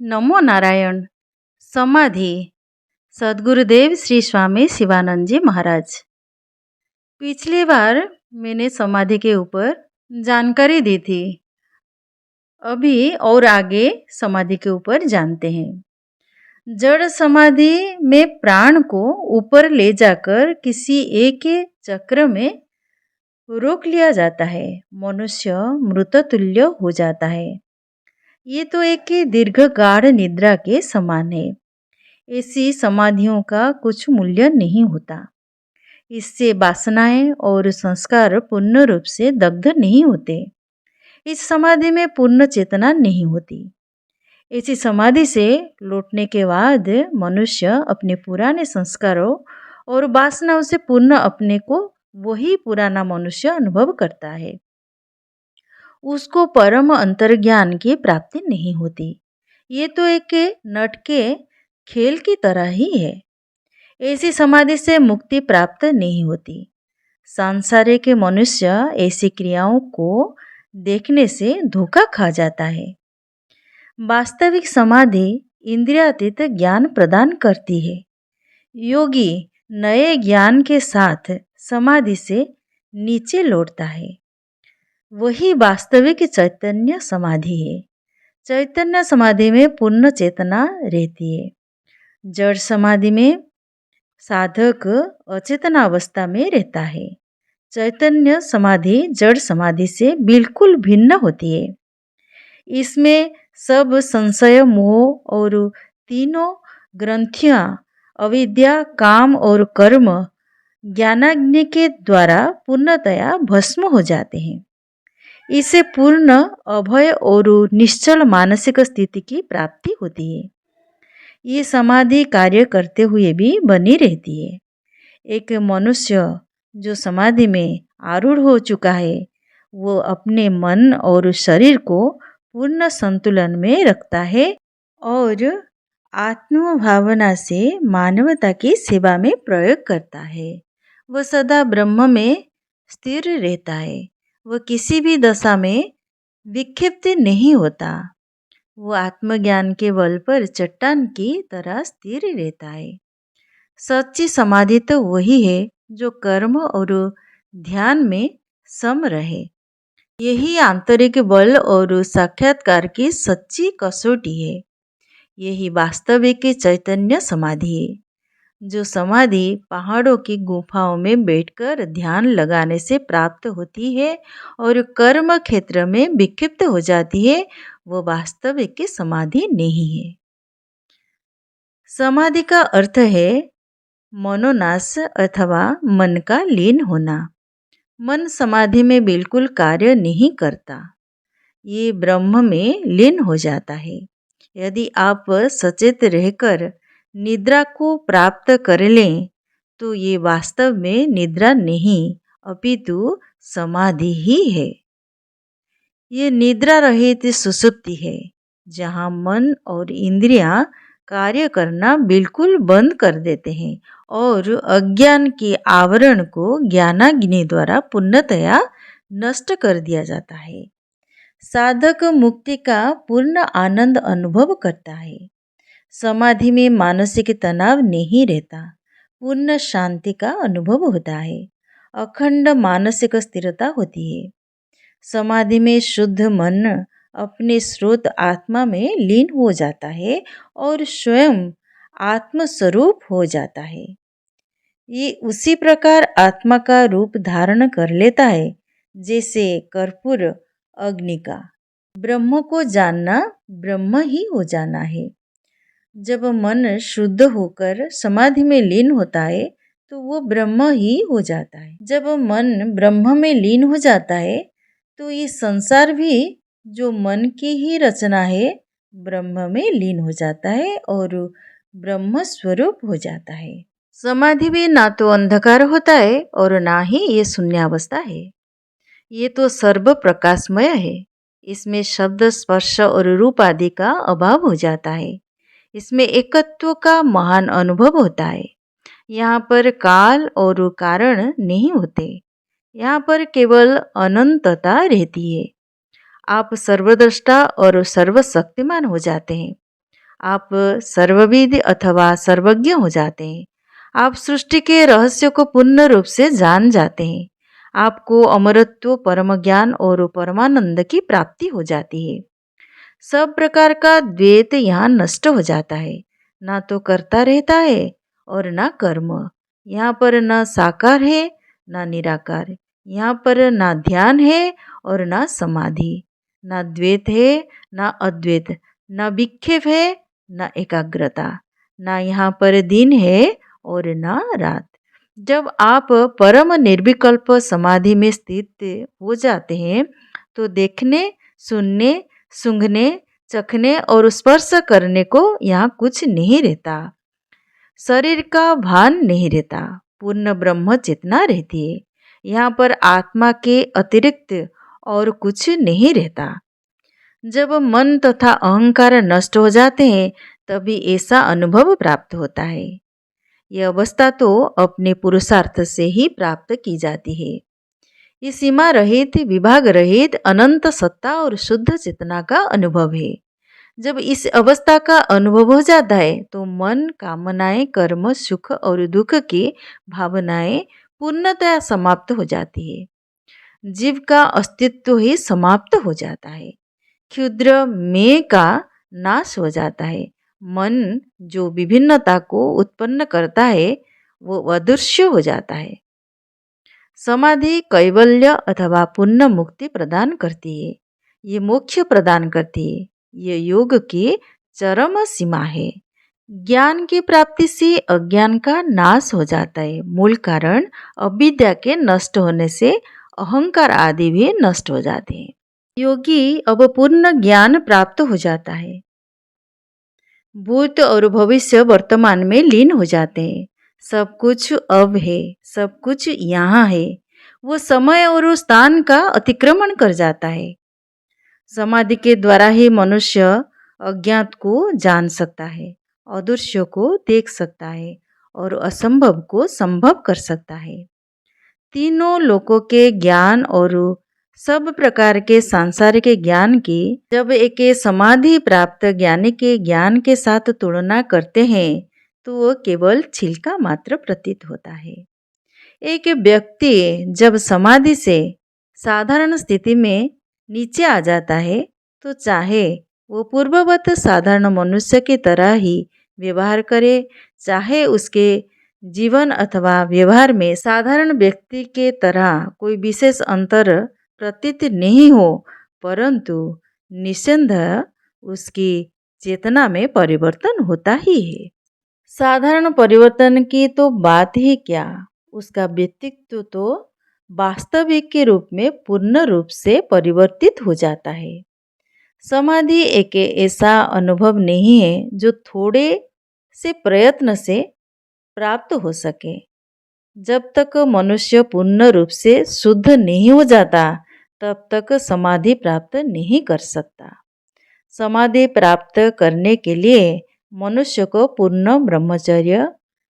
नमो नारायण। समाधि। सद्गुरुदेव श्री स्वामी शिवानंद जी महाराज। पिछली बार मैंने समाधि के ऊपर जानकारी दी थी। अभी और आगे समाधि के ऊपर जानते हैं। जड़ समाधि में प्राण को ऊपर ले जाकर किसी एक चक्र में रोक लिया जाता है। मनुष्य मृत तुल्य हो जाता है। ये तो एक दीर्घ गाढ़ निद्रा के समान है। ऐसी समाधियों का कुछ मूल्य नहीं होता। इससे वासनाएं और संस्कार पूर्ण रूप से दग्ध नहीं होते। इस समाधि में पूर्ण चेतना नहीं होती। ऐसी समाधि से लौटने के बाद मनुष्य अपने पुराने संस्कारों और वासनाओं से पूर्ण अपने को वही पुराना मनुष्य अनुभव करता है। उसको परम अंतर्ज्ञान की प्राप्ति नहीं होती। ये तो एक नट के खेल की तरह ही है। ऐसी समाधि से मुक्ति प्राप्त नहीं होती। सांसारिक मनुष्य ऐसी क्रियाओं को देखने से धोखा खा जाता है। वास्तविक समाधि इंद्रियातीत ज्ञान प्रदान करती है। योगी नए ज्ञान के साथ समाधि से नीचे लौटता है। वही वास्तविक चैतन्य समाधि है। चैतन्य समाधि में पूर्ण चेतना रहती है। जड़ समाधि में साधक अचेतन अवस्था में रहता है। चैतन्य समाधि जड़ समाधि से बिल्कुल भिन्न होती है। इसमें सब संशय मोह और तीनों ग्रंथियां अविद्या काम और कर्म ज्ञानाग्नि के द्वारा पूर्णतया भस्म हो जाते हैं। इसे पूर्ण अभय और निश्चल मानसिक स्थिति की प्राप्ति होती है। ये समाधि कार्य करते हुए भी बनी रहती है। एक मनुष्य जो समाधि में आरूढ़ हो चुका है, वो अपने मन और शरीर को पूर्ण संतुलन में रखता है और आत्म भावना से मानवता की सेवा में प्रयोग करता है। वह सदा ब्रह्म में स्थिर रहता है। वह किसी भी दशा में विक्षिप्त नहीं होता। वो आत्मज्ञान के बल पर चट्टान की तरह स्थिर रहता है। सच्ची समाधि तो वही है जो कर्म और ध्यान में सम रहे। यही आंतरिक बल और साक्षात्कार की सच्ची कसौटी है। यही वास्तविक चैतन्य समाधि है। जो समाधि पहाड़ों की गुफाओं में बैठकर ध्यान लगाने से प्राप्त होती है और कर्म क्षेत्र में विक्षिप्त हो जाती है, वो वास्तविक समाधि नहीं है। समाधि का अर्थ है मनोनाश अथवा मन का लीन होना। मन समाधि में बिल्कुल कार्य नहीं करता। ये ब्रह्म में लीन हो जाता है। यदि आप सचेत रहकर निद्रा को प्राप्त कर लें तो ये वास्तव में निद्रा नहीं अपितु समाधि ही है। ये निद्रा रहित सुषुप्ति है, जहाँ मन और इंद्रियां कार्य करना बिल्कुल बंद कर देते हैं और अज्ञान के आवरण को ज्ञानाग्नि द्वारा पूर्णतया नष्ट कर दिया जाता है। साधक मुक्ति का पूर्ण आनंद अनुभव करता है। समाधि में मानसिक तनाव नहीं रहता। पूर्ण शांति का अनुभव होता है। अखंड मानसिक स्थिरता होती है। समाधि में शुद्ध मन अपने स्रोत आत्मा में लीन हो जाता है और स्वयं आत्म स्वरूप हो जाता है। ये उसी प्रकार आत्मा का रूप धारण कर लेता है जैसे कर्पूर अग्नि का। ब्रह्म को जानना ब्रह्म ही हो जाना है। जब मन शुद्ध होकर समाधि में लीन होता है तो वो ब्रह्म ही हो जाता है। जब मन ब्रह्म में लीन हो जाता है तो ये संसार भी जो मन की ही रचना है ब्रह्म में लीन हो जाता है और ब्रह्म स्वरूप हो जाता है। समाधि में ना तो अंधकार होता है और ना ही ये शून्यावस्था है। ये तो सर्व प्रकाशमय है। इसमें शब्द स्पर्श और रूप आदि का अभाव हो जाता है। इसमें एकत्व का महान अनुभव होता है। यहाँ पर काल और कारण नहीं होते। यहाँ पर केवल अनंतता रहती है। आप सर्वद्रष्टा और सर्वशक्तिमान हो जाते हैं। आप सर्वविद अथवा सर्वज्ञ हो जाते हैं। आप सृष्टि के रहस्य को पूर्ण रूप से जान जाते हैं। आपको अमरत्व, परम ज्ञान और परमानंद की प्राप्ति हो जाती है। सब प्रकार का द्वैत यहाँ नष्ट हो जाता है। ना तो करता रहता है और ना कर्म। यहाँ पर ना साकार है ना निराकार। यहाँ पर ना ध्यान है और ना समाधि। ना द्वैत है ना अद्वैत। ना विक्षेप है ना एकाग्रता। ना यहाँ पर दिन है और ना रात। जब आप परम निर्विकल्प समाधि में स्थित हो जाते हैं तो देखने, सुनने, सूंघने, चखने और स्पर्श करने को यहाँ कुछ नहीं रहता। शरीर का भान नहीं रहता। पूर्ण ब्रह्म चेतना रहती है। यहाँ पर आत्मा के अतिरिक्त और कुछ नहीं रहता। जब मन तथा अहंकार नष्ट हो जाते हैं तभी ऐसा अनुभव प्राप्त होता है। यह अवस्था तो अपने पुरुषार्थ से ही प्राप्त की जाती है। ये सीमा रहित, विभाग रहित अनंत सत्ता और शुद्ध चेतना का अनुभव है। जब इस अवस्था का अनुभव हो जाता है तो मन, कामनाएं, कर्म, सुख और दुख की भावनाएं पूर्णतया समाप्त हो जाती है। जीव का अस्तित्व ही समाप्त हो जाता है। क्षुद्र मैं का नाश हो जाता है। मन जो विभिन्नता को उत्पन्न करता है वो अदृश्य हो जाता है। समाधि कैवल्य अथवा पुण्य मुक्ति प्रदान करती है। ये मोक्ष प्रदान करती है। ये योग की चरम सीमा है। ज्ञान की प्राप्ति से अज्ञान का नाश हो जाता है। मूल कारण अविद्या के नष्ट होने से अहंकार आदि भी नष्ट हो जाते हैं। योगी अब पूर्ण ज्ञान प्राप्त हो जाता है। भूत और भविष्य वर्तमान में लीन हो जाते हैं। सब कुछ अब है, सब कुछ यहाँ है। वो समय और उस स्थान का अतिक्रमण कर जाता है। समाधि के द्वारा ही मनुष्य अज्ञात को जान सकता है, अदृश्य को देख सकता है और असंभव को संभव कर सकता है। तीनों लोकों के ज्ञान और सब प्रकार के सांसारिक ज्ञान की जब एक समाधि प्राप्त ज्ञानी के ज्ञान के साथ तुलना करते हैं तो वो केवल छिलका मात्र प्रतीत होता है। एक व्यक्ति जब समाधि से साधारण स्थिति में नीचे आ जाता है तो चाहे वो पूर्ववत साधारण मनुष्य की तरह ही व्यवहार करे, चाहे उसके जीवन अथवा व्यवहार में साधारण व्यक्ति के तरह कोई विशेष अंतर प्रतीत नहीं हो, परंतु निस्संदेह उसकी चेतना में परिवर्तन होता ही है। साधारण परिवर्तन की तो बात ही क्या, उसका व्यक्तित्व तो वास्तविक के रूप में पूर्ण रूप से परिवर्तित हो जाता है। समाधि एक ऐसा अनुभव नहीं है जो थोड़े से प्रयत्न से प्राप्त हो सके। जब तक मनुष्य पूर्ण रूप से शुद्ध नहीं हो जाता तब तक समाधि प्राप्त नहीं कर सकता। समाधि प्राप्त करने के लिए मनुष्य को पूर्ण ब्रह्मचर्य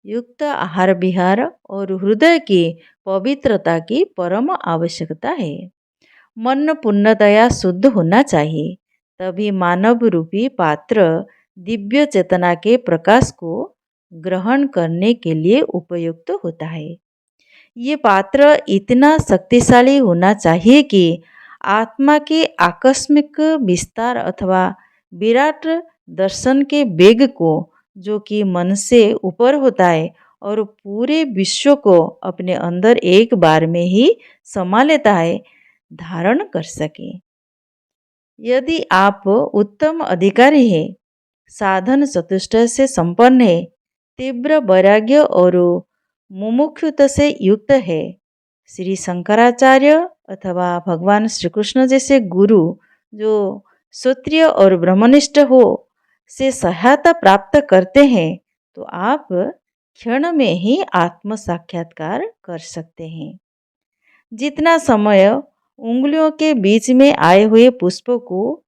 युक्त आहार विहार और हृदय की पवित्रता की परम आवश्यकता है। मन पूर्णतया शुद्ध होना चाहिए, तभी मानव रूपी पात्र दिव्य चेतना के प्रकाश को ग्रहण करने के लिए उपयुक्त होता है। ये पात्र इतना शक्तिशाली होना चाहिए कि आत्मा के आकस्मिक विस्तार अथवा विराट दर्शन के वेग को, जो कि मन से ऊपर होता है और पूरे विश्व को अपने अंदर एक बार में ही समा लेता है, धारण कर सके। यदि आप उत्तम अधिकारी हैं, साधन चतुष्टय से संपन्न है, तीव्र वैराग्य और मुमुक्षुता से युक्त है, श्री शंकराचार्य अथवा भगवान श्री कृष्ण जैसे गुरु जो क्षत्रिय और ब्रह्मनिष्ठ हो से सहायता प्राप्त करते हैं तो आप क्षण में ही आत्म साक्षात्कार कर सकते हैं। जितना समय उंगलियों के बीच में आए हुए पुष्पों को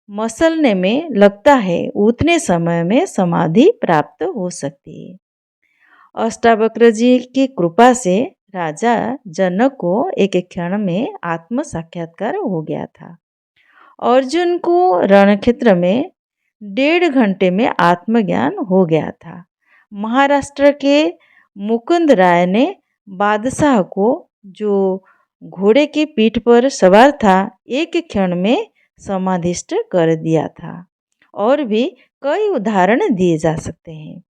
मसलने में लगता है उतने समय में समाधि प्राप्त हो सकती है। अष्टावक्र जी की कृपा से राजा जनक को एक क्षण में आत्म साक्षात्कार हो गया था। अर्जुन को रणक्षेत्र में 1.5 घंटे में आत्मज्ञान हो गया था। महाराष्ट्र के मुकुंद राय ने बादशाह को, जो घोड़े की पीठ पर सवार था, एक क्षण में समाधिस्थ कर दिया था। और भी कई उदाहरण दिए जा सकते हैं।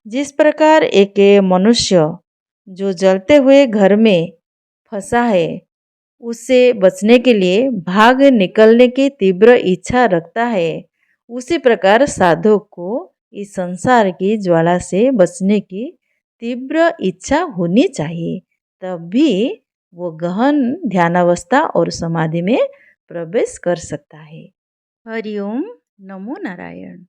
जिस प्रकार एक मनुष्य जो जलते हुए घर में फंसा है, उससे बचने के लिए भाग निकलने की तीव्र इच्छा रखता है, उसी प्रकार साधक को इस संसार की ज्वाला से बचने की तीव्र इच्छा होनी चाहिए। तब भी वो गहन ध्यानावस्था और समाधि में प्रवेश कर सकता है। हरिओम। नमो नारायण।